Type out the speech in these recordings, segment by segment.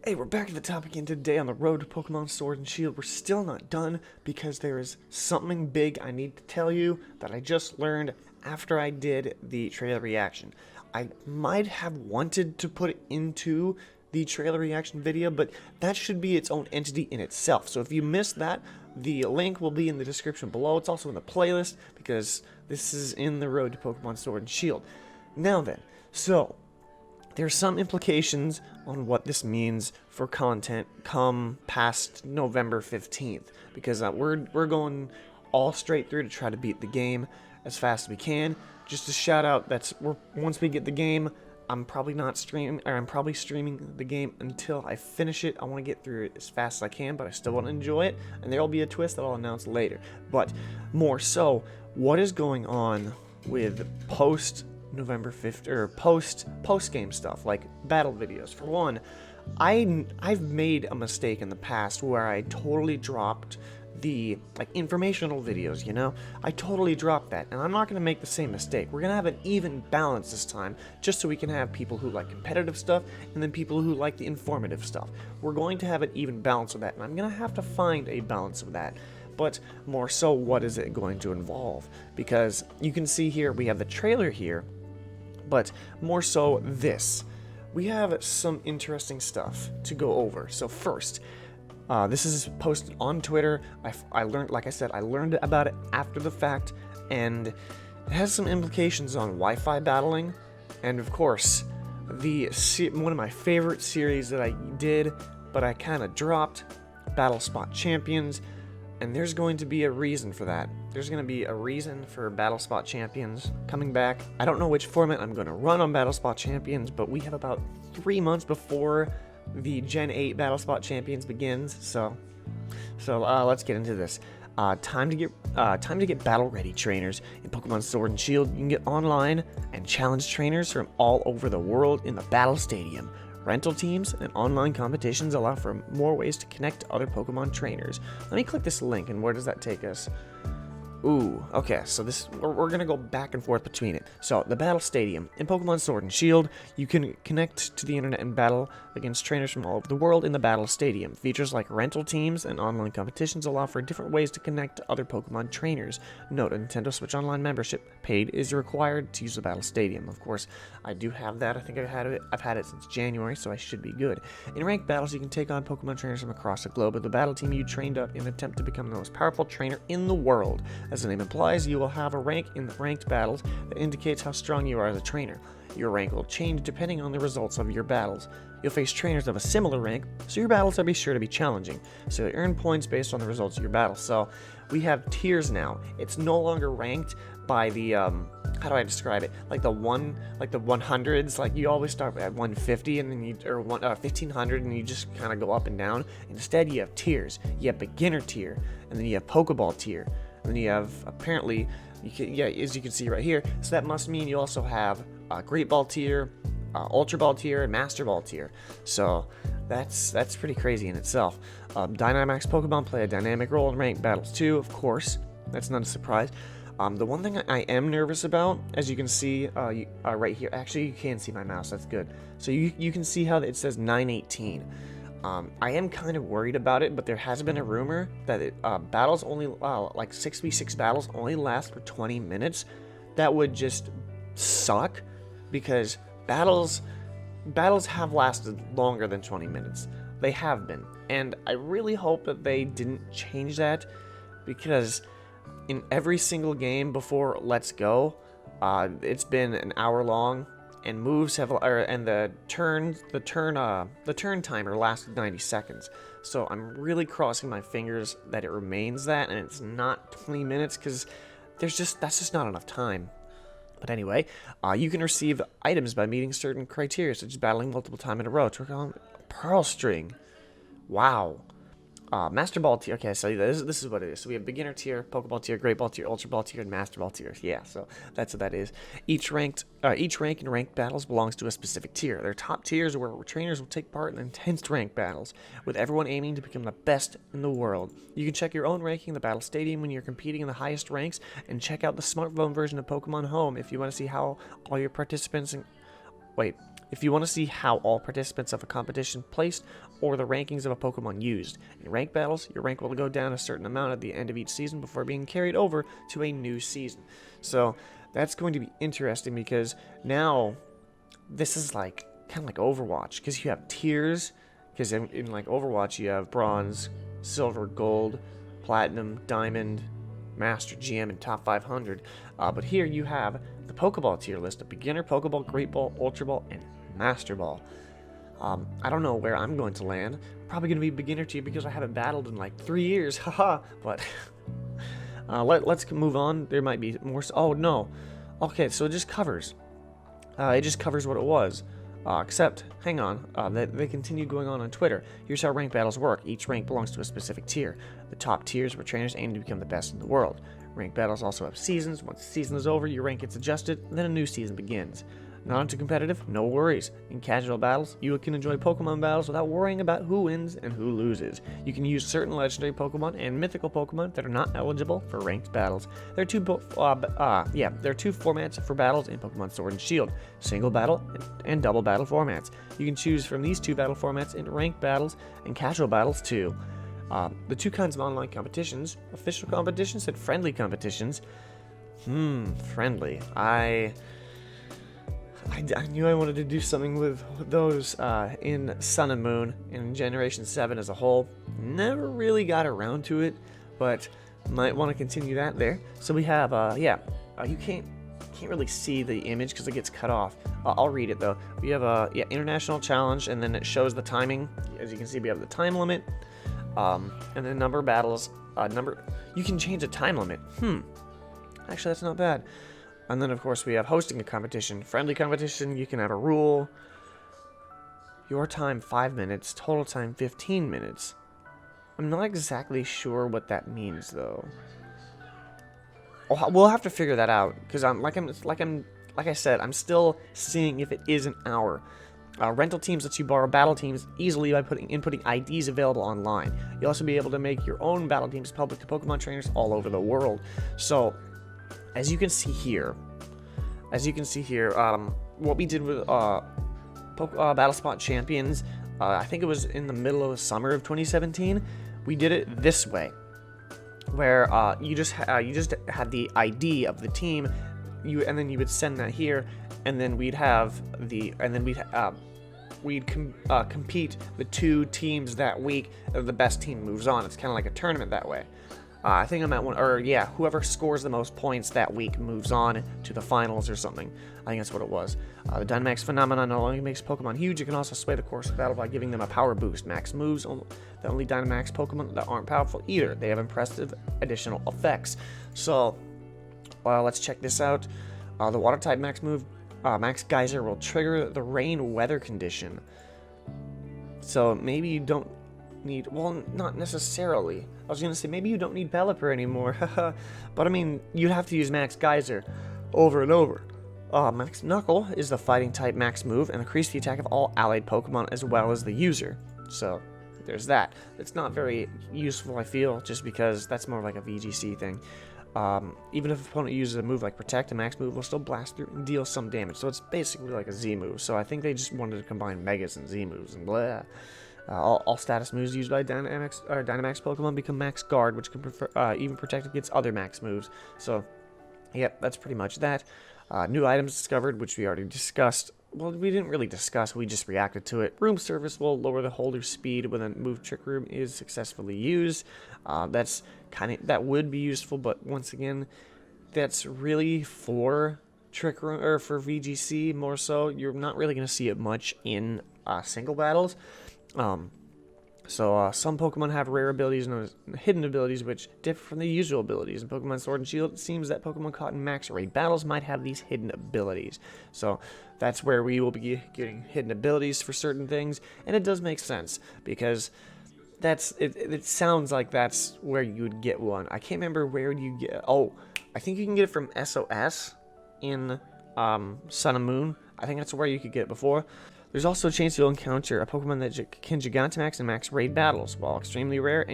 Hey, we're back at the topic again today on the road to Pokemon Sword and Shield. We're still not done because there is something big I need to tell you that I just learned after I did the trailer reaction. I might have wanted to put it into the trailer reaction video, but that should be its own entity in itself. So if you missed that, the link will be in the description below. It's also in the playlist because this is in the road to Pokemon Sword and Shield. Now then, so there's some implications on what this means for content come past November 15th, because we're going all straight through to try to beat the game as fast as we can. Just a shout out, once we get the game, I'm probably not streaming, or I'm probably streaming the game until I finish it. I want to get through it as fast as I can, but I still want to enjoy it, and there will be a twist that I'll announce later. But more so, what is going on with November 5th or post game stuff like battle videos? For one, I've made a mistake in the past where I totally dropped the informational videos, you know? I totally dropped that, and I'm not going to make the same mistake. We're going to have an even balance this time, just so we can have people who like competitive stuff and then people who like the informative stuff. We're going to have an even balance of that, and I'm going to have to find a balance of that. But more so, what is it going to involve? Because you can see here, we have the trailer here, but more so this. We have some interesting stuff to go over. So first, this is posted on Twitter. I learned, like I said, I learned about it after the fact, and it has some implications on Wi-Fi battling, and of course, one of my favorite series that I did, but I kind of dropped, Battle Spot Champions. And there's going to be a reason for that. There's going to be a reason for Battle Spot Champions coming back. I don't know which format I'm going to run on Battle Spot Champions, but we have about 3 months before the Gen 8 Battle Spot Champions begins. So let's get into this. Time to get battle ready, trainers. In Pokemon Sword and Shield, you can get online and challenge trainers from all over the world in the Battle Stadium. Rental teams and online competitions allow for more ways to connect to other Pokemon trainers. Let me click this link, and where does that take us? Ooh, okay, so we're gonna go back and forth between it. So, the Battle Stadium. In Pokemon Sword and Shield, you can connect to the internet and battle against trainers from all over the world in the Battle Stadium. Features like rental teams and online competitions allow for different ways to connect to other Pokemon trainers. Note, a Nintendo Switch Online membership paid is required to use the Battle Stadium. Of course, I do have that. I think I've had it since January, so I should be good. In ranked battles, you can take on Pokemon trainers from across the globe with the battle team you trained up in an attempt to become the most powerful trainer in the world. As the name implies, you will have a rank in the ranked battles that indicates how strong you are as a trainer. Your rank will change depending on the results of your battles. You'll face trainers of a similar rank, so your battles will be sure to be challenging. So you earn points based on the results of your battles. So we have tiers now. It's no longer ranked by the how do I describe it? Like the 100s. Like you always start at 150 and then 1500, and you just kind of go up and down. Instead, you have tiers. You have beginner tier, and then you have Pokeball tier. And then you have, apparently, as you can see right here, so that must mean you also have Great Ball tier, Ultra Ball tier, and Master Ball tier. So that's pretty crazy in itself. Dynamax Pokemon play a dynamic role in ranked battles too, of course. That's not a surprise. The one thing I am nervous about, as you can see right here, actually you can see my mouse, that's good. So you can see how it says 918. I am kind of worried about it, but there has been a rumor that battles only, like 6v6 battles only last for 20 minutes. That would just suck, because battles have lasted longer than 20 minutes. They have been, and I really hope that they didn't change that, because in every single game before Let's Go, it's been an hour long. And moves have, and the turn timer lasted 90 seconds. So I'm really crossing my fingers that it remains that, and it's not 20 minutes, because that's just not enough time. But anyway, you can receive items by meeting certain criteria, such as battling multiple times in a row. To work on Pearl String. Wow. Master Ball tier. Okay, so this is what it is. So we have beginner tier, Pokeball tier, Great Ball tier, Ultra Ball tier, and Master Ball tier. Yeah, so that's what that is. Each rank in ranked battles belongs to a specific tier. Their top tiers are where trainers will take part in intense ranked battles, with everyone aiming to become the best in the world. You can check your own ranking in the Battle Stadium when you're competing in the highest ranks, and check out the smartphone version of Pokemon Home if you want to see how all your participants if you want to see how all participants of a competition placed or the rankings of a Pokemon used. In ranked battles, your rank will go down a certain amount at the end of each season before being carried over to a new season. So that's going to be interesting because now this is like kind of like Overwatch, because you have tiers. Because in like Overwatch, you have bronze, silver, gold, platinum, diamond, master, GM, and top 500. But here you have the Pokeball tier list of beginner, Pokeball, Great Ball, Ultra Ball, and Master Ball. I don't know where I'm going to land. Probably going to be beginner tier because I haven't battled in like 3 years. Haha. But let's move on. There might be more. Oh no. Okay, so it just covers. It just covers what it was. Except, hang on, they continue going on Twitter. Here's how ranked battles work. Each rank belongs to a specific tier. The top tiers where trainers aim to become the best in the world. Ranked battles also have seasons. Once the season is over, your rank gets adjusted, and then a new season begins. Not into competitive? No worries. In casual battles, you can enjoy Pokemon battles without worrying about who wins and who loses. You can use certain legendary Pokemon and mythical Pokemon that are not eligible for ranked battles. There are two formats for battles in Pokemon Sword and Shield: single battle and double battle formats. You can choose from these two battle formats in ranked battles and casual battles too. The two kinds of online competitions: official competitions and friendly competitions. Friendly. I knew I wanted to do something with those in Sun and Moon and Generation 7 as a whole. Never really got around to it, but might want to continue that there. So we have, you can't really see the image because it gets cut off. I'll read it though. We have International Challenge, and then it shows the timing. As you can see, we have the time limit, and then number of battles. You can change the time limit. Actually, that's not bad. And then, of course, we have hosting a competition. Friendly competition, you can have a rule. Your time, 5 minutes. Total time, 15 minutes. I'm not exactly sure what that means, though. We'll have to figure that out, because like I said, I'm still seeing if it is an hour. Rental teams lets you borrow battle teams easily by inputting IDs available online. You'll also be able to make your own battle teams public to Pokemon trainers all over the world. So, as you can see here, what we did with Battle Spot Champions, I think it was in the middle of the summer of 2017. We did it this way, where you just had the ID of the team, and then you would send that here, and then we'd compete the two teams that week, and the best team moves on. It's kind of like a tournament that way. I think I'm at one, whoever scores the most points that week moves on to the finals or something. I think that's what it was. The Dynamax phenomenon not only makes Pokemon huge, it can also sway the course of battle by giving them a power boost. Max moves, the only Dynamax Pokemon that aren't powerful either. They have impressive additional effects. So, let's check this out. The Water type Max move, Max Geyser, will trigger the rain weather condition. So maybe you don't need, well, not necessarily. I was going to say, maybe you don't need Pelipper anymore, but I mean, you'd have to use Max Geyser over and over. Max Knuckle is the fighting type max move and increase the attack of all allied Pokemon as well as the user. So, there's that. It's not very useful, I feel, just because that's more like a VGC thing. Even if an opponent uses a move like Protect, a max move will still blast through and deal some damage. So it's basically like a Z move. So I think they just wanted to combine Megas and Z moves and blah. All status moves used by Dynamax Pokemon become Max Guard, which can even protect against other Max moves. So, yep, that's pretty much that. New items discovered, which we already discussed. Well, we didn't really discuss, we just reacted to it. Room service will lower the holder's speed when a move Trick Room is successfully used. That would be useful, but once again, that's really for Trick Room or for VGC more so. You're not really going to see it much in single battles. Some Pokemon have rare abilities known as hidden abilities, which differ from the usual abilities. In Pokemon Sword and Shield, it seems that Pokemon caught in max raid battles might have these hidden abilities. So that's where we will be getting hidden abilities for certain things, and it does make sense because it sounds like that's where you would get one. I can't remember where you get. Oh, I think you can get it from SOS in Sun and Moon. I think that's where you could get it before. There's also a chance you'll encounter a Pokemon that can Gigantamax and Max raid battles. While extremely rare,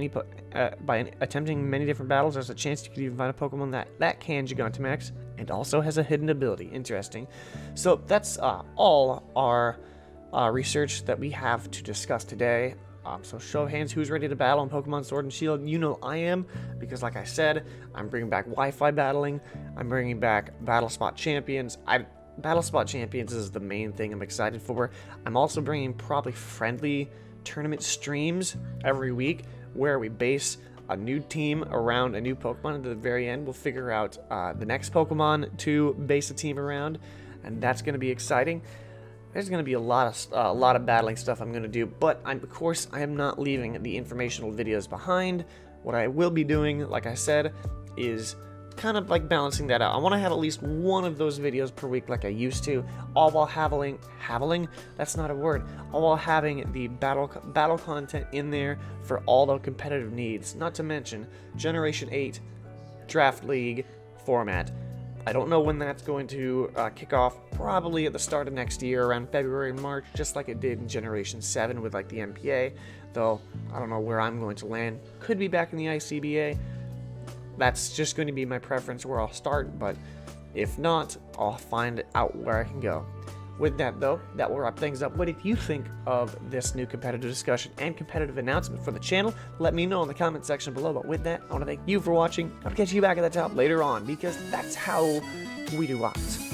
by attempting many different battles, there's a chance you could even find a Pokemon that can Gigantamax and also has a hidden ability. Interesting. So that's all our research that we have to discuss today. So show of hands, who's ready to battle in Pokemon Sword and Shield? You know I am, because like I said, I'm bringing back Wi-Fi battling. I'm bringing back Battle Spot Champions. Battle Spot Champions is the main thing I'm excited for. I'm also bringing probably friendly tournament streams every week where we base a new team around a new Pokemon. At the very end, we'll figure out the next Pokemon to base a team around, and that's going to be exciting. There's going to be a lot of battling stuff I'm going to do, but of course I am not leaving the informational videos behind. What I will be doing, like I said, is kind of like balancing that out. I want to have at least one of those videos per week like I used to, all while having that's not a word, all while having the battle content in there for all the competitive needs, not to mention Generation 8 Draft League format. I don't know when that's going to kick off, probably at the start of next year, around February and March, just like it did in Generation 7 with like the MPA, though I don't know where I'm going to land. Could be back in the ICBA. That's just going to be my preference where I'll start, but if not, I'll find out where I can go. With that, though, that will wrap things up. What did you think of this new competitive discussion and competitive announcement for the channel? Let me know in the comment section below. But with that, I want to thank you for watching. I'll catch you back at the top later on, because that's how we do it.